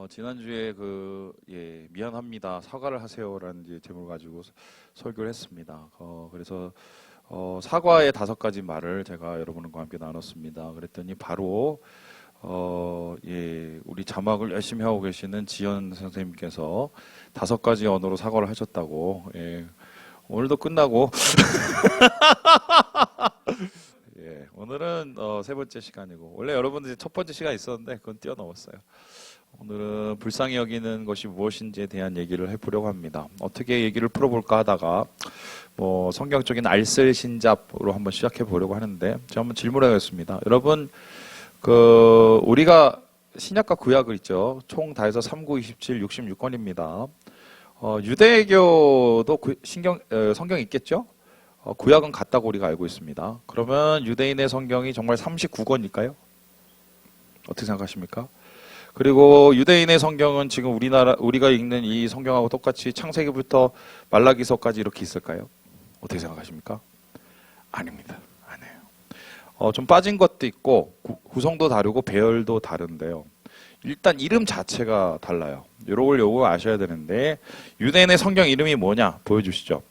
지난주에 미안합니다. 사과를 하세요라는 이제 제목을 가지고 설교를 했습니다. 그래서 사과의 5가지 말을 제가 여러분과 함께 나눴습니다. 그랬더니 바로 우리 자막을 열심히 하고 계시는 지연 선생님께서 5가지 언어로 사과를 하셨다고. 오늘도 끝나고 오늘은 3번째 시간이고, 원래 여러분들이 첫 번째 시간 있었는데 그건 뛰어넘었어요. 오늘은 불쌍히 여기는 것이 무엇인지에 대한 얘기를 해보려고 합니다. 어떻게 얘기를 풀어볼까 하다가 성경적인 알쓸신잡으로 한번 시작해 보려고 하는데, 제가 한번 질문하겠습니다. 여러분, 우리가 신약과 구약을 있죠. 총 다 해서 39, 27, 66권입니다. 유대교도 성경이 있겠죠? 구약은 같다고 우리가 알고 있습니다. 그러면 유대인의 성경이 정말 39권일까요? 어떻게 생각하십니까? 그리고 유대인의 성경은 지금 우리가 읽는 이 성경하고 똑같이 창세기부터 말라기서까지 이렇게 있을까요? 어떻게 생각하십니까? 아닙니다. 아니에요. 좀 빠진 것도 있고 구성도 다르고 배열도 다른데요. 일단 이름 자체가 달라요. 요거 아셔야 되는데, 유대인의 성경 이름이 뭐냐 보여주시죠.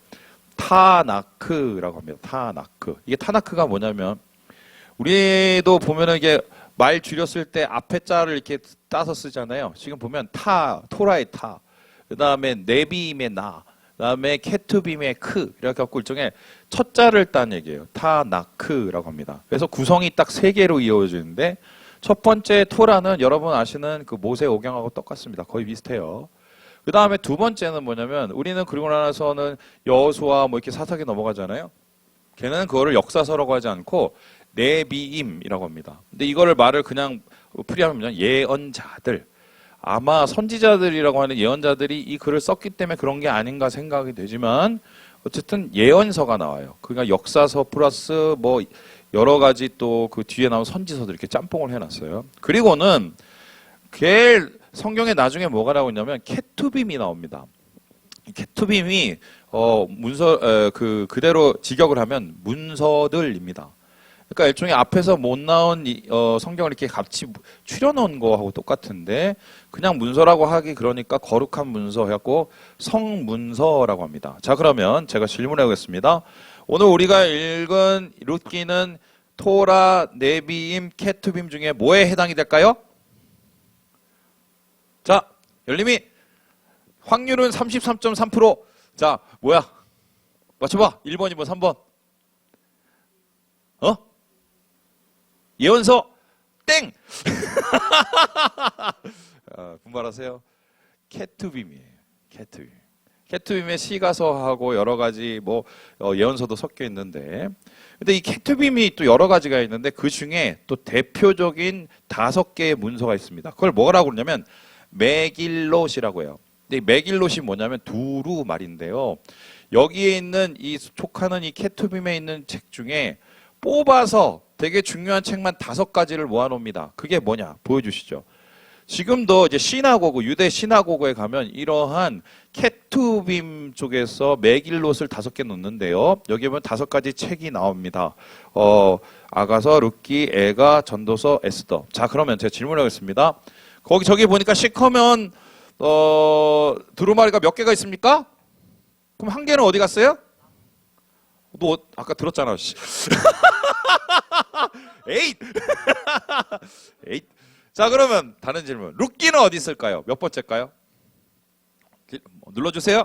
타나크라고 합니다. 타나크. 이게 타나크가 뭐냐면, 우리도 보면은 이게 말 줄였을 때 앞에 자를 이렇게 따서 쓰잖아요. 지금 보면 토라의 타, 그 다음에 네비임의 나, 그 다음에 케투빔의 크, 이렇게 갖고 일종의 첫 자를 딴 얘기예요. 타나크라고 합니다. 그래서 구성이 딱 3개로 이어지는데, 첫 번째 토라는 여러분 아시는 그 모세 오경하고 똑같습니다. 거의 비슷해요. 그 다음에 두 번째는 뭐냐면, 우리는 그리고 나서는 여호수아 이렇게 사사기 넘어가잖아요. 걔는 그거를 역사서라고 하지 않고 네비임이라고 합니다. 근데 이거를 말을 그냥 풀이하면 예언자들, 아마 선지자들이라고 하는 예언자들이 이 글을 썼기 때문에 그런 게 아닌가 생각이 되지만, 어쨌든 예언서가 나와요. 그러니까 역사서 플러스 여러 가지 또 그 뒤에 나온 선지서들 이렇게 짬뽕을 해놨어요. 그리고는 성경에 나중에 뭐가 나오냐면 케투빔이 나옵니다. 케투빔이 문서 그대로 직역을 하면 문서들입니다. 그러니까 일종의 앞에서 못 나온 성경을 이렇게 같이 추려놓은 거하고 똑같은데, 그냥 문서라고 하기 그러니까 거룩한 문서 해갖고 성문서라고 합니다. 자, 그러면 제가 질문해 보겠습니다. 오늘 우리가 읽은 룻기는 토라, 네비임, 케투빔 중에 뭐에 해당이 될까요? 자, 열림이 확률은 33.3%. 자, 뭐야? 맞춰봐. 1번, 2번, 3번. 예언서 땡. 분발하세요. 케투빔이에요. 케투빔. 케투빔의 시가서하고 여러 가지 예언서도 섞여 있는데, 근데 이 케투빔이 또 여러 가지가 있는데, 그 중에 또 대표적인 5개의 문서가 있습니다. 그걸 뭐라고 그러냐면 메길롯이라고 해요. 근데 이 메길롯이 뭐냐면 두루 말인데요. 여기에 있는 이 속하는 이 케투빔에 있는 책 중에 뽑아서 되게 중요한 책만 5가지를 모아놓습니다. 그게 뭐냐 보여주시죠. 지금도 이제 유대 시나고그에 가면 이러한 케투빔 쪽에서 메길롯을 5개 놓는데요. 여기 보면 5가지 책이 나옵니다. 아가서, 룻기, 에가, 전도서, 에스더. 자, 그러면 제가 질문하겠습니다. 저기 보니까 시커먼 두루마리가 몇 개가 있습니까? 그럼 1개는 어디 갔어요? 너 아까 들었잖아. 에잇! 에잇! 자, 그러면 다른 질문. 룻기는 어디 있을까요? 몇 번째일까요? 눌러주세요.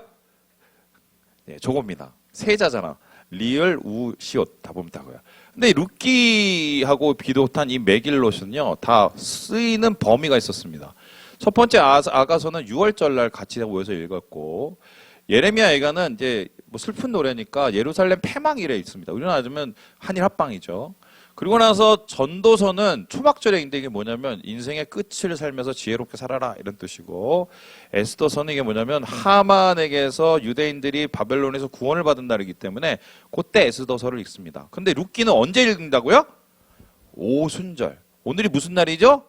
네, 저겁니다. 세자잖아. 리을, 우, 시옷 다 보면 다고요. 근데 룻기하고 비롯한 이 메길롯은요, 다 쓰이는 범위가 있었습니다. 첫 번째 아가서는 6월절 날 같이 모여서 읽었고, 예레미야 애가는 이제 슬픈 노래니까 예루살렘 폐망일에 있습니다. 우리나라면 한일 합방이죠. 그리고 나서 전도서는 초막절에 읽는데, 이게 뭐냐면 인생의 끝을 살면서 지혜롭게 살아라 이런 뜻이고, 에스더서는 이게 뭐냐면 하만에게서 유대인들이 바벨론에서 구원을 받은 날이기 때문에 그때 에스더서를 읽습니다. 근데 룻기는 언제 읽는다고요? 오순절. 오늘이 무슨 날이죠?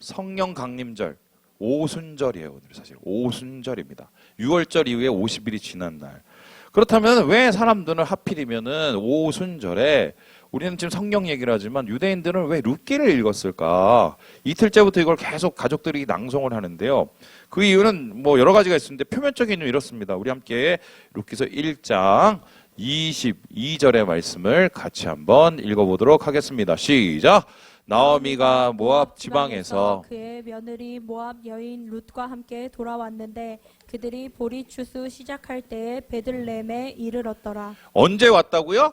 성령 강림절. 오순절이에요. 오늘 사실 오순절입니다. 6월절 이후에 50일이 지난 날. 그렇다면 왜 사람들은 하필이면은 오순절에 우리는 지금 성경 얘기를 하지만 유대인들은 왜 룻기를 읽었을까? 이틀째부터 이걸 계속 가족들이 낭송을 하는데요. 그 이유는 뭐 여러 가지가 있는데 표면적인 이유 이렇습니다. 우리 함께 룻기서 1장 22절의 말씀을 같이 한번 읽어보도록 하겠습니다. 시작! 나오미가 모압 지방에서 그의 며느리 모압 여인 룻과 함께 돌아왔는데 그들이 보리 추수 시작할 때에 베들레헴에 이르렀더라. 언제 왔다고요?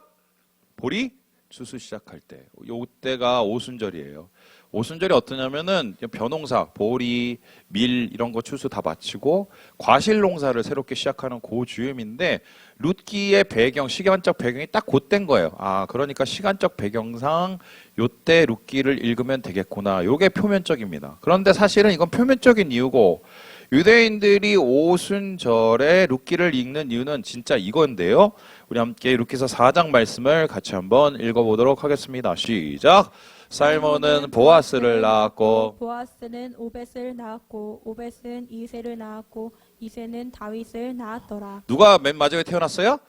보리 추수 시작할 때. 요때가 오순절이에요. 오순절이 어떠냐면은 벼농사, 보리, 밀 이런 거 추수 다 마치고 과실 농사를 새롭게 시작하는 그 즈음인데 룻기의 배경, 시간적 배경이 딱 그때인 거예요. 아, 그러니까 시간적 배경상 요때 룻기를 읽으면 되겠구나. 요게 표면적입니다. 그런데 사실은 이건 표면적인 이유고 유대인들이 오순절에 룻기를 읽는 이유는 진짜 이건데요. 우리 함께 룻기서 4장 말씀을 같이 한번 읽어보도록 하겠습니다. 시작! 살몬은 보아스를 낳았고 보아스는 오벳을 낳았고 오벳은 이새를 낳았고 이새는 다윗을 낳았더라. 누가 맨 마지막에 태어났어요?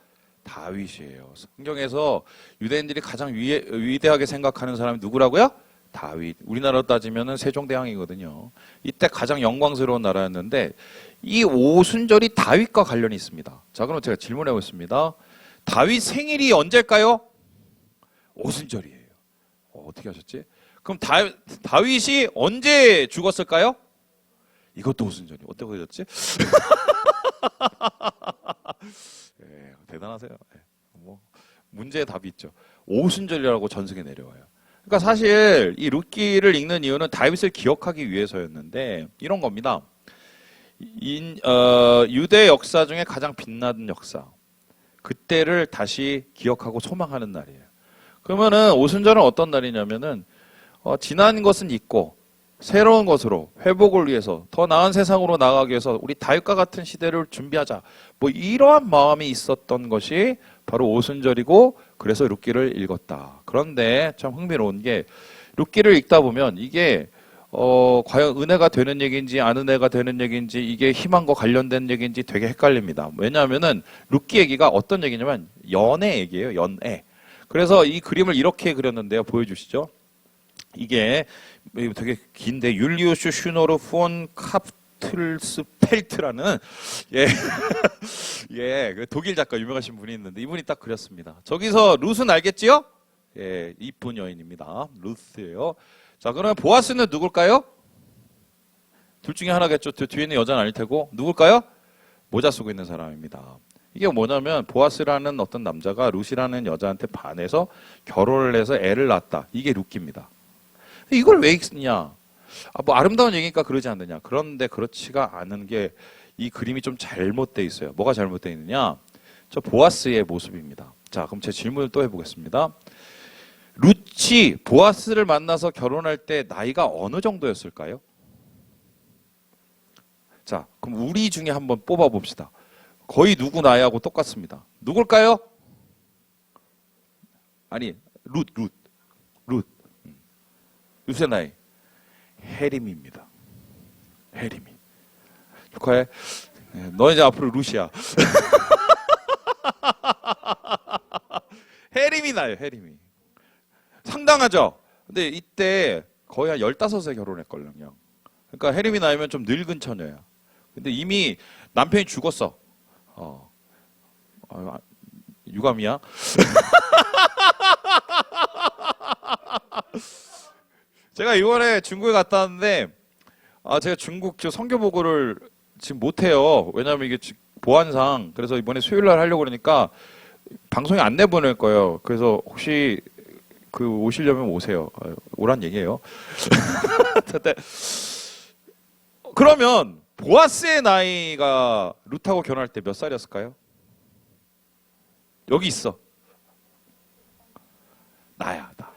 다윗이에요. 성경에서 유대인들이 가장 위대하게 생각하는 사람이 누구라고요? 다윗. 우리나라로 따지면 세종대왕이거든요. 이때 가장 영광스러운 나라였는데 이 오순절이 다윗과 관련이 있습니다. 자, 그럼 제가 질문해 보겠습니다. 다윗 생일이 언제일까요? 오순절이에요. 어떻게 하셨지? 그럼 다윗이 언제 죽었을까요? 이것도 오순절이. 어떻게 그러셨지? 네, 대단하세요. 네, 뭐 문제의 답이 있죠. 오순절이라고 전승에 내려와요. 그러니까 사실 이 룻기를 읽는 이유는 다윗을 기억하기 위해서였는데 이런 겁니다. 유대 역사 중에 가장 빛나는 역사. 그때를 다시 기억하고 소망하는 날이에요. 그러면은 오순절은 어떤 날이냐면은 지난 것은 잊고 새로운 것으로 회복을 위해서 더 나은 세상으로 나가기 위해서 우리 다윗과 같은 시대를 준비하자. 뭐 이러한 마음이 있었던 것이 바로 오순절이고 그래서 룻기를 읽었다. 그런데 참 흥미로운 게 룻기를 읽다 보면 이게 과연 은혜가 되는 얘기인지 안 은혜가 되는 얘기인지 이게 희망과 관련된 얘기인지 되게 헷갈립니다. 왜냐하면은 룻기 얘기가 어떤 얘기냐면 연애 얘기예요. 연애. 그래서 이 그림을 이렇게 그렸는데요. 보여주시죠. 이게 되게 긴데 율리우스 슈노르 폰 카프틀스펠트라는 예, 그 독일 작가 유명하신 분이 있는데 이분이 딱 그렸습니다. 저기서 룻은 알겠지요? 예, 이쁜 여인입니다. 룻이에요. 자, 그러면 보아스는 누굴까요? 둘 중에 하나겠죠. 뒤에 있는 여자는 아닐 테고 누굴까요? 모자 쓰고 있는 사람입니다. 이게 뭐냐면 보아스라는 어떤 남자가 룻이라는 여자한테 반해서 결혼을 해서 애를 낳았다. 이게 룻기입니다. 이걸 왜 읽냐? 뭐 아름다운 얘기니까 그러지 않느냐? 그런데 그렇지가 않은 게 이 그림이 좀 잘못되어 있어요. 뭐가 잘못되어 있느냐? 저 보아스의 모습입니다. 자, 그럼 제 질문을 또 해보겠습니다. 룻이 보아스를 만나서 결혼할 때 나이가 어느 정도였을까요? 자, 그럼 우리 중에 한번 뽑아봅시다. 거의 누구 나이하고 똑같습니다. 누굴까요? 아니, 룻의 나이. 해림입니다. 해림이. 축하해. 너 이제 앞으로 룻이야. 해림이 나요, 해림이. 상당하죠? 근데 이때 거의 한 15세 결혼했거든요. 그러니까 해림이 나이면 좀 늙은 처녀야. 근데 이미 남편이 죽었어. 유감이야? 제가 이번에 중국에 갔다 왔는데, 제가 중국 선교보고를 지금 못해요. 왜냐하면 이게 보안상, 그래서 이번에 수요일 날 하려고 그러니까 방송에 안 내보낼 거예요. 그래서 혹시 오시려면 오세요. 오란 얘기예요. 그러면 보아스의 나이가 룻하고 결혼할 때 몇 살이었을까요? 여기 있어. 나야, 나.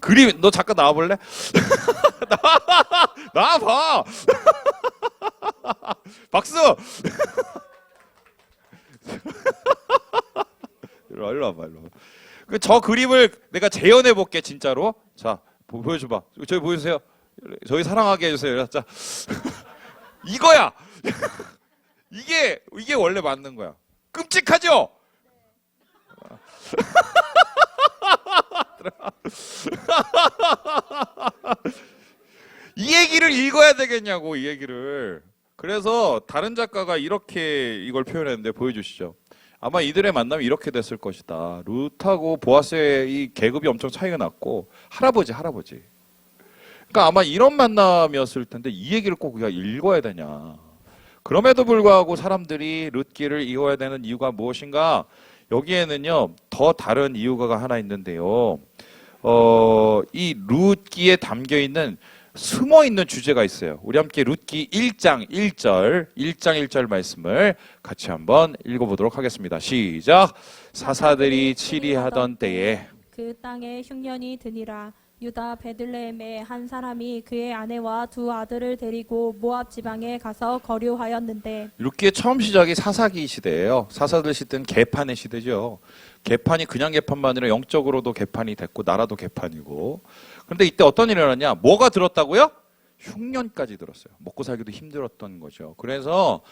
그림, 너 잠깐 나와볼래? 나와봐! 박수! 일로 와봐, 일로 와봐. 저 그림을 내가 재현해볼게, 진짜로. 자, 보여줘봐. 저기 보여주세요. 저희 사랑하게 해주세요. 자, 이거야! 이게 원래 맞는 거야. 끔찍하죠? 이 얘기를 읽어야 되겠냐고, 이 얘기를. 그래서 다른 작가가 이렇게 이걸 표현했는데 보여주시죠. 아마 이들의 만남이 이렇게 됐을 것이다. 룻하고 보아스의 이 계급이 엄청 차이가 났고 할아버지. 그러니까 아마 이런 만남이었을 텐데 이 얘기를 꼭 우리가 읽어야 되냐. 그럼에도 불구하고 사람들이 룻기를 읽어야 되는 이유가 무엇인가? 여기에는요 더 다른 이유가 하나 있는데요. 이 룻기에 담겨 있는 숨어 있는 주제가 있어요. 우리 함께 룻기 1장 1절 말씀을 같이 한번 읽어보도록 하겠습니다. 시작. 사사들이 치리하던 때에 그 땅에 흉년이 드니라. 유다 베들레헴의 한 사람이 그의 아내와 두 아들을 데리고 모압 지방에 가서 거류하였는데, 룻기의 처음 시작이 사사기 시대예요. 사사들 시대는 개판의 시대죠. 개판이 그냥 개판만 아니라 영적으로도 개판이 됐고 나라도 개판이고. 그런데 이때 어떤 일이 일어났냐? 뭐가 들었다고요? 흉년까지 들었어요. 먹고 살기도 힘들었던 거죠. 그래서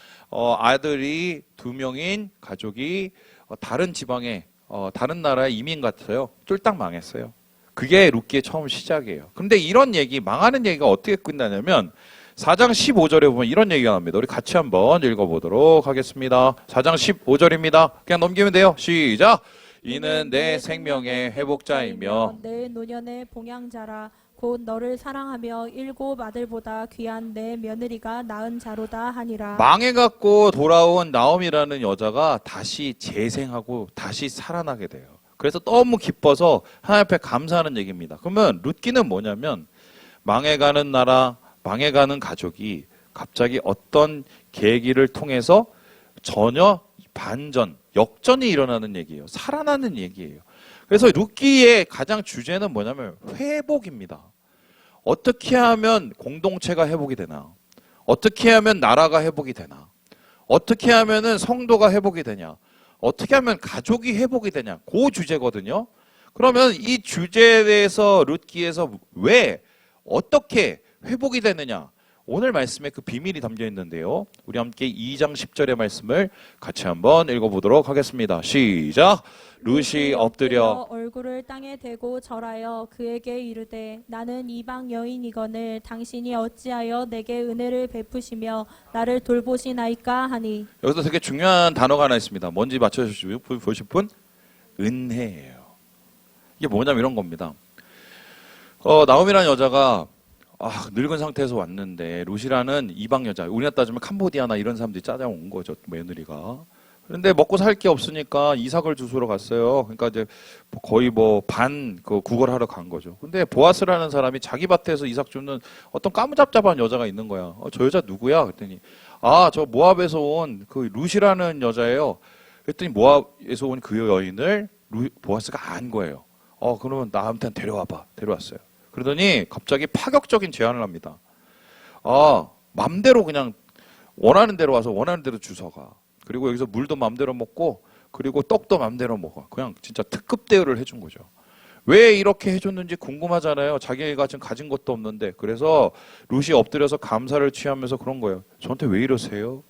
아들이 2명인 가족이 다른 지방에 다른 나라에 이민 갔어요. 쫄딱 망했어요. 그게 룻기의 처음 시작이에요. 근데 이런 얘기, 망하는 얘기가 어떻게 끝나냐면 4장 15절에 보면 이런 얘기가 나옵니다. 우리 같이 한번 읽어보도록 하겠습니다. 4장 15절입니다. 그냥 넘기면 돼요. 시작. 이는 내 생명의 회복자이며 내 노년의 봉양자라. 곧 너를 사랑하며 7 아들보다 귀한 내 며느리가 낳은 자로다 하니라. 망해갖고 돌아온 나옴이라는 여자가 다시 재생하고 다시 살아나게 돼요. 그래서 너무 기뻐서 하나님 앞에 감사하는 얘기입니다. 그러면 룻기는 뭐냐면 망해가는 나라, 망해가는 가족이 갑자기 어떤 계기를 통해서 전혀 반전, 역전이 일어나는 얘기예요. 살아나는 얘기예요. 그래서 룻기의 가장 주제는 뭐냐면 회복입니다. 어떻게 하면 공동체가 회복이 되나? 어떻게 하면 나라가 회복이 되나? 어떻게 하면은 성도가 회복이 되냐? 어떻게 하면 가족이 회복이 되냐? 그 주제거든요. 그러면 이 주제에 대해서 룻기에서 왜 어떻게 회복이 되느냐? 오늘 말씀에 그 비밀이 담겨 있는데요. 우리 함께 2장 10절의 말씀을 같이 한번 읽어보도록 하겠습니다. 시작. 룻이 엎드려 얼굴을 땅에 대고 절하여 그에게 이르되 나는 이방 여인이거늘 당신이 어찌하여 내게 은혜를 베푸시며 나를 돌보시나이까 하니. 여기서 되게 중요한 단어가 하나 있습니다. 뭔지 맞춰주시고 보실 분? 은혜예요. 이게 뭐냐면 이런 겁니다. 나옴이라는 여자가 늙은 상태에서 왔는데 룻이라는 이방 여자, 우리나라 따지면 캄보디아나 이런 사람들이 찾아온 거죠, 며느리가. 그런데 먹고 살 게 없으니까 이삭을 주스러 갔어요. 그러니까 이제 거의 구걸하러 간 거죠. 근데 보아스라는 사람이 자기 밭에서 이삭 주는 어떤 까무잡잡한 여자가 있는 거야. 저 여자 누구야? 그랬더니 저 모압에서 온 그 룻이라는 여자예요. 그랬더니 모압에서 온 그 여인을 보아스가 안 거예요. 그러면 나한테 데려와봐. 데려왔어요. 그러더니 갑자기 파격적인 제안을 합니다. 맘대로 그냥 원하는 대로 와서 원하는 대로 주워가. 그리고 여기서 물도 맘대로 먹고 그리고 떡도 맘대로 먹어. 그냥 진짜 특급 대우를 해준 거죠. 왜 이렇게 해줬는지 궁금하잖아요. 자기가 지금 가진 것도 없는데. 그래서 룻이 엎드려서 감사를 취하면서 그런 거예요. 저한테 왜 이러세요?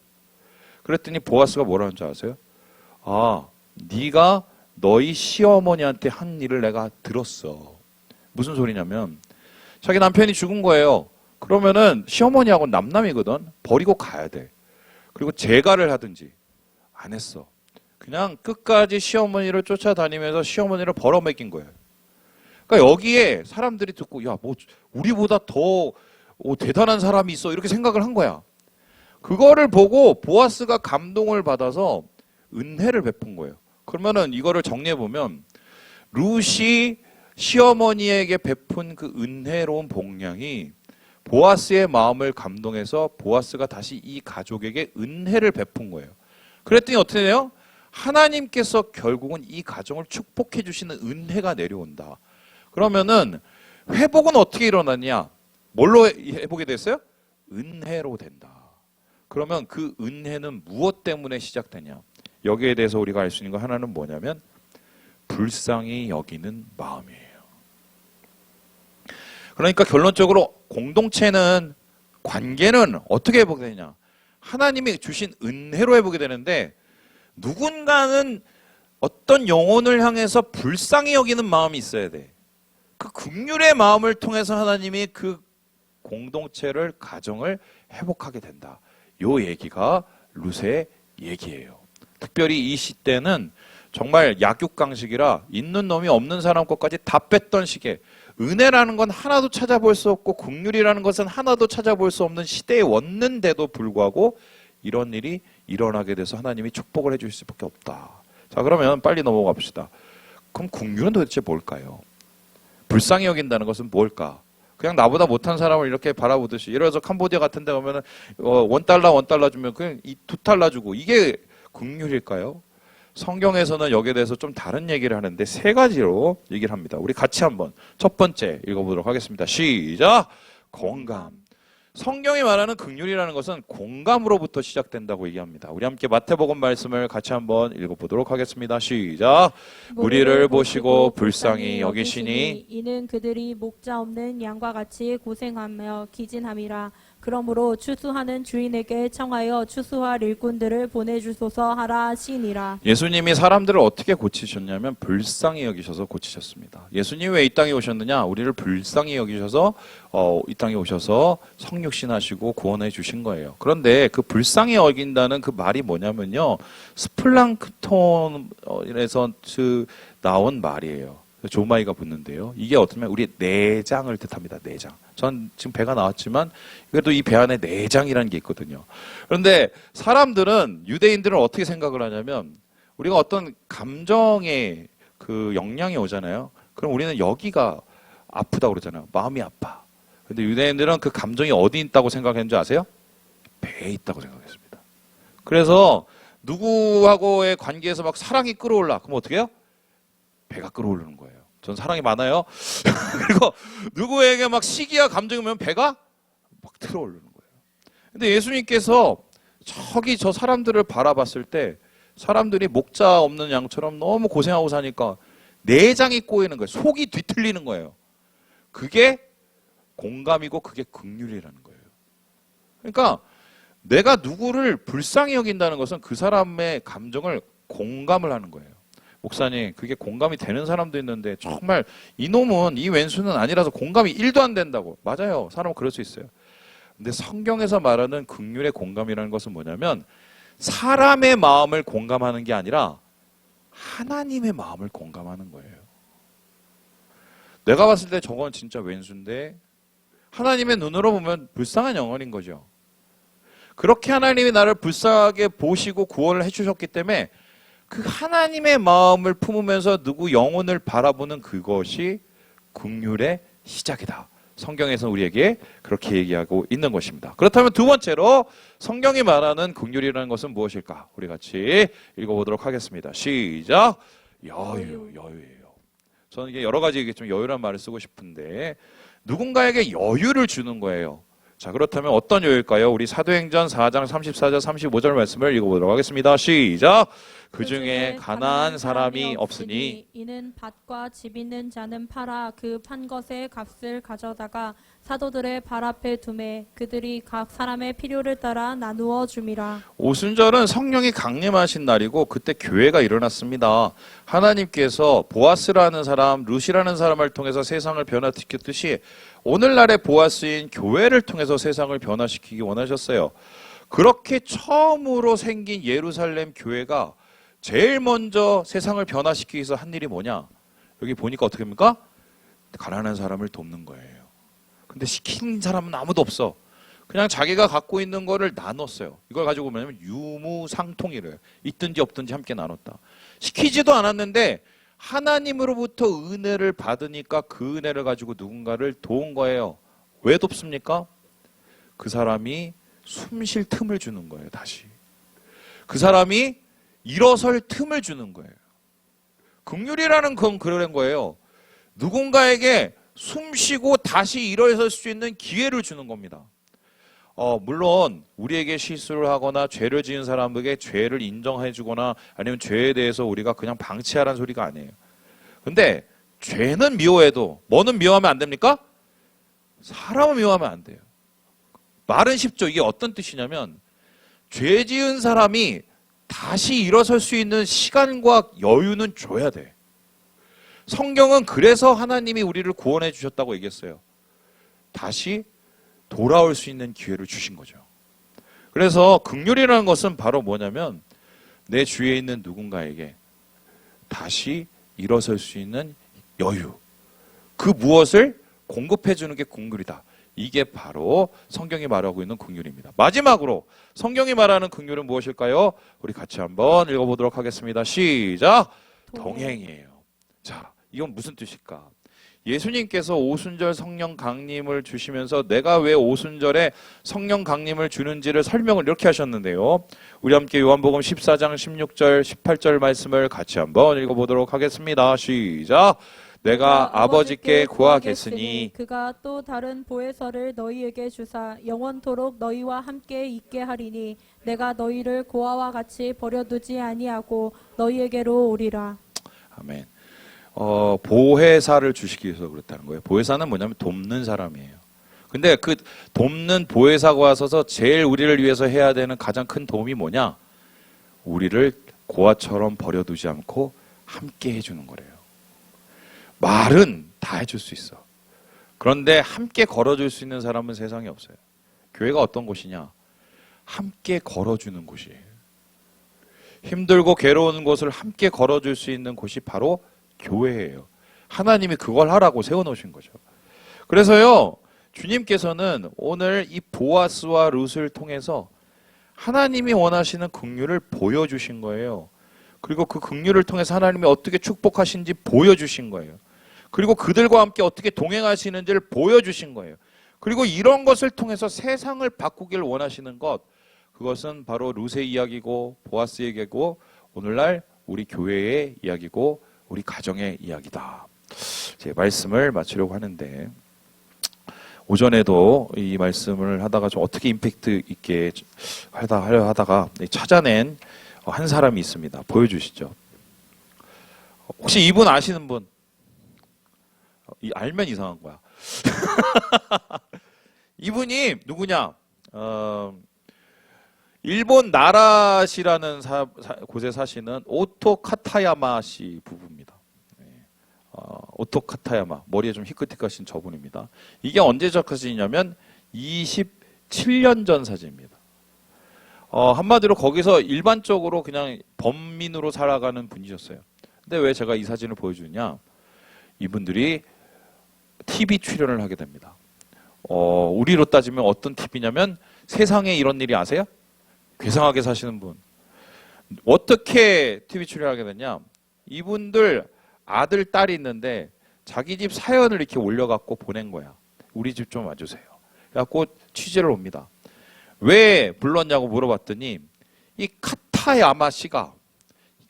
그랬더니 보아스가 뭐라는 줄 아세요? 네가 너희 시어머니한테 한 일을 내가 들었어. 무슨 소리냐면 자기 남편이 죽은 거예요. 그러면은 시어머니하고는 남남이거든. 버리고 가야 돼. 그리고 재가를 하든지 안 했어. 그냥 끝까지 시어머니를 쫓아다니면서 시어머니를 벌어먹인 거예요. 그러니까 여기에 사람들이 듣고 우리보다 더 대단한 사람이 있어 이렇게 생각을 한 거야. 그거를 보고 보아스가 감동을 받아서 은혜를 베푼 거예요. 그러면은 이거를 정리해 보면 룻이 시어머니에게 베푼 그 은혜로운 복량이 보아스의 마음을 감동해서 보아스가 다시 이 가족에게 은혜를 베푼 거예요. 그랬더니 어떻게 돼요? 하나님께서 결국은 이 가정을 축복해 주시는 은혜가 내려온다. 그러면은 회복은 어떻게 일어나냐? 뭘로 회복이 됐어요? 은혜로 된다. 그러면 그 은혜는 무엇 때문에 시작되냐? 여기에 대해서 우리가 알 수 있는 거 하나는 뭐냐면 불쌍히 여기는 마음이에요. 그러니까 결론적으로 공동체는 관계는 어떻게 회복되느냐? 하나님이 주신 은혜로 회복이 되는데 누군가는 어떤 영혼을 향해서 불쌍히 여기는 마음이 있어야 돼. 그 긍휼의 마음을 통해서 하나님이 그 공동체를, 가정을 회복하게 된다. 요 얘기가 룻의 얘기예요. 특별히 이 시대는 정말 약육강식이라 있는 놈이 없는 사람 것까지 다 뺐던 시기에 은혜라는 건 하나도 찾아볼 수 없고 긍휼이라는 것은 하나도 찾아볼 수 없는 시대에 왔는데도 불구하고 이런 일이 일어나게 돼서 하나님이 축복을 해줄 수밖에 없다. 자, 그러면 빨리 넘어가 봅시다. 그럼 긍휼은 도대체 뭘까요? 불쌍히 여긴다는 것은 뭘까? 그냥 나보다 못한 사람을 이렇게 바라보듯이, 예를 들어서 캄보디아 같은 데 가면은 $1 주면 그냥 $2 주고, 이게 긍휼일까요? 성경에서는 여기에 대해서 좀 다른 얘기를 하는데 세 가지로 얘기를 합니다. 우리 같이 한번 첫 번째 읽어보도록 하겠습니다. 시작! 공감. 성경이 말하는 긍휼이라는 것은 공감으로부터 시작된다고 얘기합니다. 우리 함께 마태복음 말씀을 같이 한번 읽어보도록 하겠습니다. 시작! 우리를 보시고 불쌍히 여기시니 이는 그들이 목자 없는 양과 같이 고생하며 기진함이라. 그러므로 추수하는 주인에게 청하여 추수할 일꾼들을 보내주소서 하라 하시니라. 예수님이 사람들을 어떻게 고치셨냐면 불쌍히 여기셔서 고치셨습니다. 예수님이 왜 이 땅에 오셨느냐? 우리를 불쌍히 여기셔서 이 땅에 오셔서 성육신하시고 구원해 주신 거예요. 그런데 그 불쌍히 여긴다는 그 말이 뭐냐면요, 스플랑크톤에서 나온 말이에요. 조마이가 붙는데요. 이게 어쩌면 우리 내장을 뜻합니다. 내장. 전 지금 배가 나왔지만 그래도 이 배 안에 내장이라는 게 있거든요. 그런데 사람들은, 유대인들은 어떻게 생각을 하냐면, 우리가 어떤 감정의 그 영향이 오잖아요. 그럼 우리는 여기가 아프다고 그러잖아요. 마음이 아파. 근데 유대인들은 그 감정이 어디 있다고 생각했는지 아세요? 배에 있다고 생각했습니다. 그래서 누구하고의 관계에서 막 사랑이 끌어올라. 그럼 어떻게 해요? 배가 끌어오르는 거예요. 전 사랑이 많아요. 그리고 누구에게 막 시기와 감정이 오면 배가 막 들어오르는 거예요. 근데 예수님께서 저기 저 사람들을 바라봤을 때 사람들이 목자 없는 양처럼 너무 고생하고 사니까 내장이 꼬이는 거예요. 속이 뒤틀리는 거예요. 그게 공감이고 그게 긍휼이라는 거예요. 그러니까 내가 누구를 불쌍히 여긴다는 것은 그 사람의 감정을 공감을 하는 거예요. 목사님, 그게 공감이 되는 사람도 있는데 정말 이놈은, 이 왼수는 아니라서 공감이 1도 안 된다고. 맞아요. 사람은 그럴 수 있어요. 근데 성경에서 말하는 긍휼의 공감이라는 것은 뭐냐면 사람의 마음을 공감하는 게 아니라 하나님의 마음을 공감하는 거예요. 내가 봤을 때 저건 진짜 왼수인데 하나님의 눈으로 보면 불쌍한 영혼인 거죠. 그렇게 하나님이 나를 불쌍하게 보시고 구원을 해주셨기 때문에 그 하나님의 마음을 품으면서 누구 영혼을 바라보는 그것이 긍휼의 시작이다. 성경에서 우리에게 그렇게 얘기하고 있는 것입니다. 그렇다면 두 번째로 성경이 말하는 긍휼이라는 것은 무엇일까? 우리 같이 읽어보도록 하겠습니다. 시작! 여유예요. 저는 이게 여러 가지 좀 여유란 말을 쓰고 싶은데 누군가에게 여유를 주는 거예요. 자, 그렇다면 어떤 여유일까요? 우리 사도행전 4장 34절 35절 말씀을 읽어보도록 하겠습니다. 시작! 그 중에 가난한 사람이 없으니 이는 밭과 집 있는 자는 팔아 그 판 것의 값을 가져다가 사도들의 발 앞에 두매 그들이 각 사람의 필요를 따라 나누어 줌이라. 오순절은 성령이 강림하신 날이고 그때 교회가 일어났습니다. 하나님께서 보아스라는 사람, 룻이라는 사람을 통해서 세상을 변화시켰듯이 오늘날의 보아스인 교회를 통해서 세상을 변화시키기 원하셨어요. 그렇게 처음으로 생긴 예루살렘 교회가 제일 먼저 세상을 변화시키기 위해서 한 일이 뭐냐? 여기 보니까 어떻게 합니까? 가난한 사람을 돕는 거예요. 근데 시킨 사람은 아무도 없어. 그냥 자기가 갖고 있는 거를 나눴어요. 이걸 가지고 뭐냐면 유무상통이래요. 있든지 없든지 함께 나눴다. 시키지도 않았는데 하나님으로부터 은혜를 받으니까 그 은혜를 가지고 누군가를 도운 거예요. 왜 돕습니까? 그 사람이 숨 쉴 틈을 주는 거예요. 다시. 그 사람이 일어설 틈을 주는 거예요. 긍휼이라는 건 그런 거예요. 누군가에게 숨 쉬고 다시 일어설 수 있는 기회를 주는 겁니다. 물론 우리에게 실수를 하거나 죄를 지은 사람에게 죄를 인정해 주거나 아니면 죄에 대해서 우리가 그냥 방치하라는 소리가 아니에요. 근데 죄는 미워해도 뭐는 미워하면 안 됩니까? 사람은 미워하면 안 돼요. 말은 쉽죠. 이게 어떤 뜻이냐면 죄 지은 사람이 다시 일어설 수 있는 시간과 여유는 줘야 돼. 성경은 그래서 하나님이 우리를 구원해 주셨다고 얘기했어요. 다시 돌아올 수 있는 기회를 주신 거죠. 그래서 긍휼이라는 것은 바로 뭐냐면 내 주위에 있는 누군가에게 다시 일어설 수 있는 여유, 그 무엇을 공급해 주는 게 긍휼이다. 이게 바로 성경이 말하고 있는 긍휼입니다. 마지막으로 성경이 말하는 긍휼은 무엇일까요? 우리 같이 한번 읽어보도록 하겠습니다. 시작! 동행이에요. 자, 이건 무슨 뜻일까? 예수님께서 오순절 성령 강림을 주시면서 내가 왜 오순절에 성령 강림을 주는지를 설명을 이렇게 하셨는데요. 우리 함께 요한복음 14장 16절 18절 말씀을 같이 한번 읽어보도록 하겠습니다. 시작! 내가 아버지께 구하겠으니 그가 또 다른 보혜사를 너희에게 주사 영원토록 너희와 함께 있게 하리니 내가 너희를 고아와 같이 버려두지 아니하고 너희에게로 오리라. 아멘. 보혜사를 주시기 위해서 그렇다는 거예요. 보혜사는 뭐냐면 돕는 사람이에요. 근데 그 돕는 보혜사가 와서서 제일 우리를 위해서 해야 되는 가장 큰 도움이 뭐냐? 우리를 고아처럼 버려두지 않고 함께 해주는 거래요. 말은 다 해줄 수 있어. 그런데 함께 걸어줄 수 있는 사람은 세상에 없어요. 교회가 어떤 곳이냐? 함께 걸어주는 곳이에요. 힘들고 괴로운 곳을 함께 걸어줄 수 있는 곳이 바로 교회예요. 하나님이 그걸 하라고 세워놓으신 거죠. 그래서요, 주님께서는 오늘 이 보아스와 룻을 통해서 하나님이 원하시는 긍휼을 보여주신 거예요. 그리고 그 긍휼을 통해서 하나님이 어떻게 축복하신지 보여주신 거예요. 그리고 그들과 함께 어떻게 동행하시는지를 보여주신 거예요. 그리고 이런 것을 통해서 세상을 바꾸길 원하시는 것, 그것은 바로 룻의 이야기고 보아스의 이야기고 오늘날 우리 교회의 이야기고 우리 가정의 이야기다. 제 말씀을 마치려고 하는데 오전에도 이 말씀을 하다가 좀 어떻게 임팩트 있게 하다가 찾아낸 한 사람이 있습니다. 보여주시죠. 혹시 이분 아시는 분? 알면 이상한 거야. 이분이 누구냐? 일본 나라시라는 곳에 사시는 오토 카타야마 씨 부부입니다. 오토 카타야마, 머리에 좀 희끗희끗하신 저분입니다. 이게 언제적 사진이냐면 27년 전 사진입니다. 한마디로 거기서 일반적으로 그냥 범민으로 살아가는 분이셨어요. 근데 왜 제가 이 사진을 보여주냐? 이분들이 TV 출연을 하게 됩니다. 우리로 따지면 어떤 TV냐면 세상에 이런 일이 아세요? 괴상하게 사시는 분. 어떻게 TV 출연하게 됐냐? 이분들 아들, 딸이 있는데 자기 집 사연을 이렇게 올려갖고 보낸 거야. 우리 집 좀 와주세요. 그래갖고 취재를 옵니다. 왜 불렀냐고 물어봤더니 이 카타야마 씨가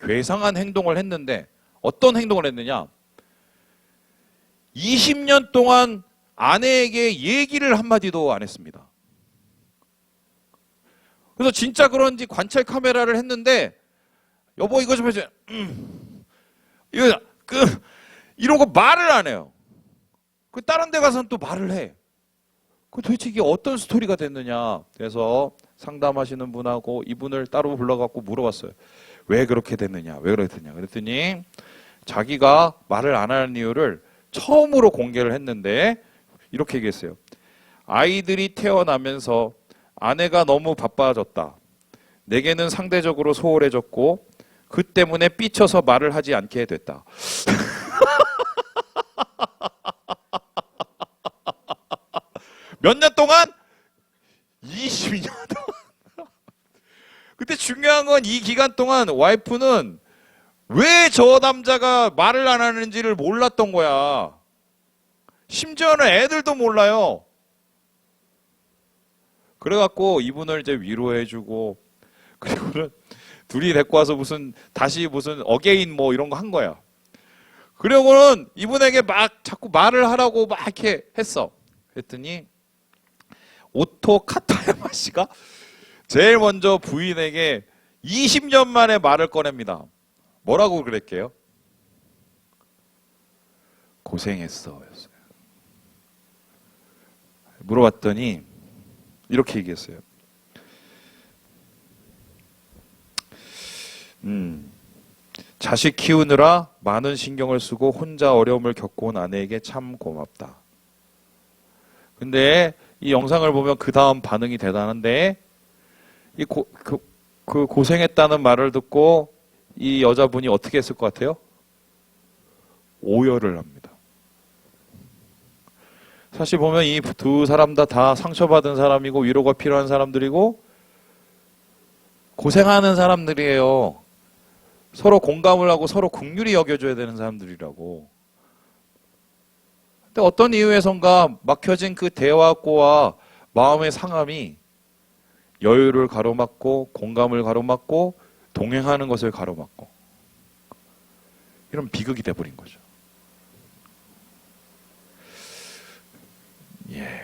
괴상한 행동을 했는데 어떤 행동을 했느냐? 20년 동안 아내에게 얘기를 한마디도 안 했습니다. 그래서 진짜 그런지 관찰 카메라를 했는데 여보 이거 좀 해줘. 이러고 말을 안 해요. 그 다른 데 가서는 또 말을 해. 그 도대체 이게 어떤 스토리가 됐느냐. 그래서 상담하시는 분하고 이분을 따로 불러갖고 물어봤어요. 왜 그렇게 됐느냐. 왜 그렇게 됐냐. 그랬더니 자기가 말을 안 하는 이유를 처음으로 공개를 했는데 이렇게 얘기했어요. 아이들이 태어나면서 아내가 너무 바빠졌다. 내게는 상대적으로 소홀해졌고 그 때문에 삐쳐서 말을 하지 않게 됐다. 몇 년 동안? 20년 동안. 근데 중요한 건 이 기간 동안 와이프는 왜 저 남자가 말을 안 하는지를 몰랐던 거야. 심지어는 애들도 몰라요. 그래갖고 이분을 이제 위로해주고 그리고는 둘이 데리고 와서 다시 무슨 어게인 뭐 이런 거 한 거야. 그러고는 이분에게 막 자꾸 말을 하라고 막 이렇게 했어. 그랬더니 오토 카타야마 씨가 제일 먼저 부인에게 20년 만에 말을 꺼냅니다. 뭐라고 그랬게요? 고생했어. 물어봤더니 이렇게 얘기했어요. 자식 키우느라 많은 신경을 쓰고 혼자 어려움을 겪고 온 아내에게 참 고맙다. 근데 이 영상을 보면 그 다음 반응이 대단한데 그 고생했다는 말을 듣고 이 여자분이 어떻게 했을 것 같아요? 오열을 합니다. 사실 보면 이 두 사람 다 상처받은 사람이고 위로가 필요한 사람들이고 고생하는 사람들이에요. 서로 공감을 하고 서로 긍휼히 여겨줘야 되는 사람들이라고. 근데 어떤 이유에선가 막혀진 그 대화고와 마음의 상함이 여유를 가로막고 공감을 가로막고 동행하는 것을 가로막고 이런 비극이 돼버린 거죠. 예.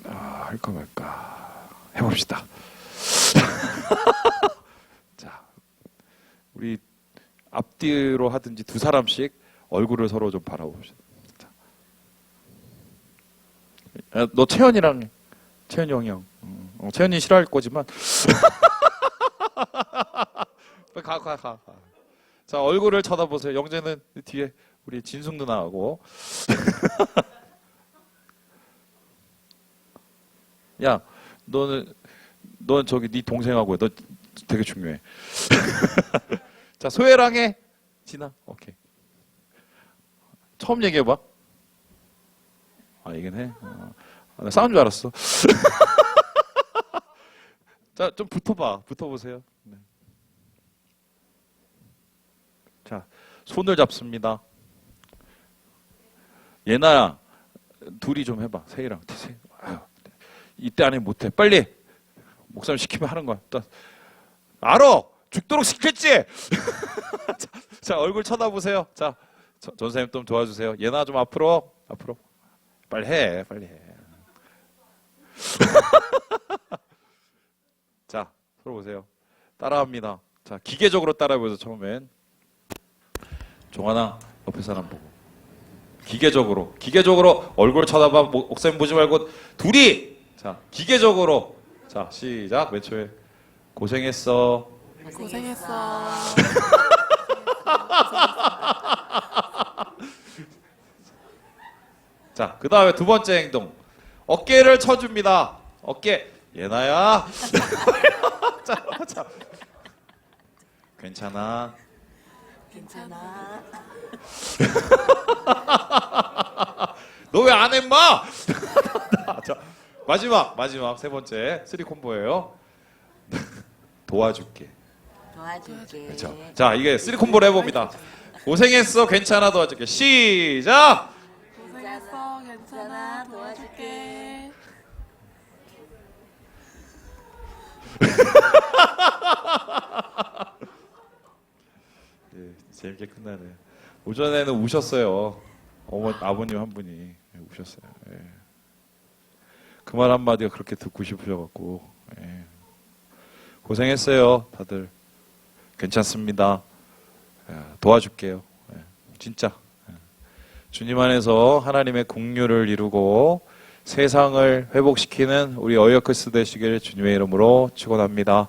할까 말까 해봅시다. 자, 우리 앞뒤로 하든지 두 사람씩 얼굴을 서로 좀 바라봅시다. 자. 너 채연이 형. 채연이 싫어할 거지만. 가. 자, 얼굴을 쳐다보세요. 영재는 뒤에 우리 진숙 누나하고. 야, 넌 저기 네 동생하고 너 되게 중요해. 자, 소혜랑 해. 진아. 오케이. 처음 얘기해봐. 얘기는 해. 나 싸운 줄 알았어. 자, 좀 붙어보세요. 네. 자, 손을 잡습니다. 예나야, 둘이 좀 해봐. 세희랑. 이때 안에 못해. 빨리. 목사님 시키면 하는 거야. 알아. 죽도록 시켰지. 자, 얼굴 쳐다보세요. 자, 전사님 좀 도와주세요. 예나 좀 앞으로. 빨리 해. 자, 서로 보세요. 따라합니다. 자, 기계적으로 따라해보세요. 처음엔. 종아나 옆에 사람 보고. 기계적으로 얼굴 쳐다봐. 목사님 보지 말고 둘이. 자, 기계적으로. 자, 시작. 맨 처음에 고생했어. 자, 그 다음에 두 번째 행동. 어깨를 쳐줍니다. 어깨. 예나야. 자. 괜찮아. 너 왜 안 해, 인마? 자, 마지막 세 번째 3콤보예요. 도와줄게. 그렇죠. 자, 이게 3콤보를 해봅니다. 고생했어, 괜찮아, 도와줄게. 시작. 고생했어, 괜찮아, 도와줄게. 예, 재밌게 끝나네. 오전에는 우셨어요. 아버님 한 분이 우셨어요. 예. 그 말 한마디가 그렇게 듣고 싶으셔갖고. 예. 고생했어요, 다들. 괜찮습니다. 도와줄게요. 예. 진짜. 예. 주님 안에서 하나님의 긍휼을 이루고 세상을 회복시키는 우리 어이어크스 되시길 주님의 이름으로 축원합니다.